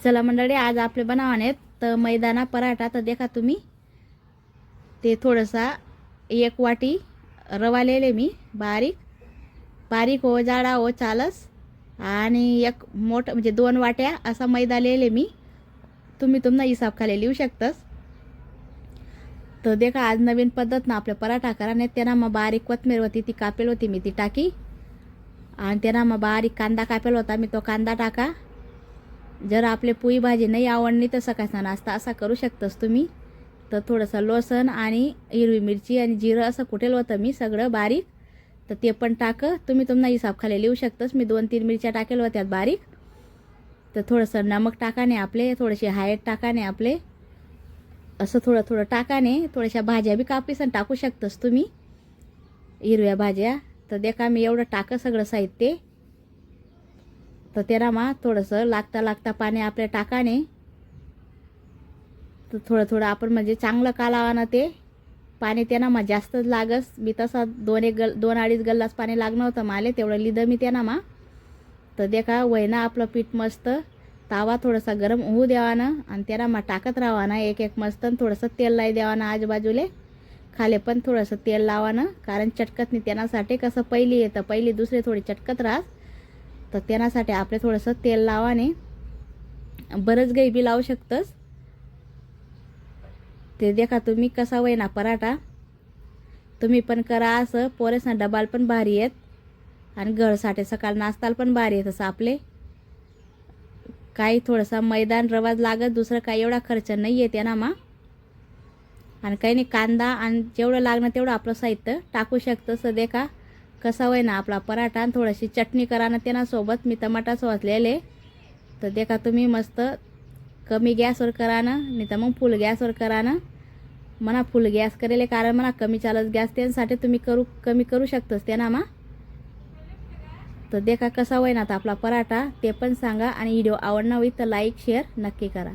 चला मंडळी, आज आपले बनावणे तर मैदाना पराठा. तर देखा तुम्ही ते थोडासा 1 वाटी रवा लेले मी बारीक बारीक हो जाडा हो चालस. आणि एक मोठं म्हणजे 2 वाट्या असा मैदा लेले मी. तुम्ही तुमना हिसाब खाली लिहू शकतास. तर देखा आज नवीन पद्धत ना आपल्या पराठा कराने. त्यांना मग बारीक कोथमीर होती ती कापेल होती मी ती टाकी. आणि त्यांना मग बारीक कांदा कापेल होता मी तो कांदा टाका. जर आपले पोळी भाजी नाही आवडली तर सकाळचा नाश्ता असा करू शकतास तुम्ही. तर थोडंसं लसूण आणि हिरवी मिरची आणि जिरं असं कुटेल होतं मी सगळं बारीक. तर ते पण टाक. तुम्ही तुमना हिसाब खाली लिहू शकतास. मी 2-3 मिरच्या टाकेल होत्या बारीक. तर थोडंसं नमक टाकाने आपले, थोडेसे हळद टाकाने आपले, असं थोडं थोडं टाकाने. थोड्याशा भाज्या बी कापीस आणि टाकू शकतास तुम्ही हिरव्या भाज्या. तर देखा मी एवढं टाक सगळं साहित्य. तर त्याला मग थोडंसं लागता पाणी आपल्या टाकाने. तर थोडं थोडं आपण म्हणजे चांगलं कालावानं ते पाणी त्यांना मग जास्तच लागस. मी तसा 2-2.5 गल्लास पाणी लागणं होतं माले तेवढं लिहिलं मी त्यांना मग. तर देखा वयना आपलं पीठ मस्त तावा थोडासा गरम होऊ द्यावानं आणि त्याला मग टाकत राहावानं एक मस्त. थोडंसं तेल लाई द्यावानं आजूबाजूले खाले पण थोडंसं तेल लावानं. कारण चटकत नाही त्यासाठी. कसं पहिली येतं पहिली दुसरी थोडी चटकत राहस. तर त्यासाठी आपले थोडंसं तेल लावाने. बरंच काही बी लावू शकतस. ते देखा तुम्ही कसा वयना पराठा तुम्ही पण करा असं. पोरेसना डबाल पण भारी आहेत आणि घरसाठी सकाळ नाश्ताला पण भारी आहेत. असं आपले काही थोडासा मैदान रवाज लागत, दुसरं काही एवढा खर्च नाही आहे त्यांना मा. आणि काही नाही कांदा आणि जेवढं लागणं तेवढं आपलं साहित्य टाकू शकतं. देखा कसा होय ना आपला पराठा. आणि थोडीशी चटणी करा ना त्यांनासोबत मी टमाटा सॉस लिहिले. तर देखा तुम्ही मस्त कमी गॅसवर करा ना, नाही तर मग फुल गॅसवर करा ना. म्हणा फुल गॅस करेले कारण म्हणा कमी चालत गॅस त्यांसाठी तुम्ही कमी करू शकतोस त्यांना मा. तर देखा कसा होय ना आता आपला पराठा ते पण सांगा. आणि व्हिडिओ आवडला होईल तर लाईक शेअर नक्की करा.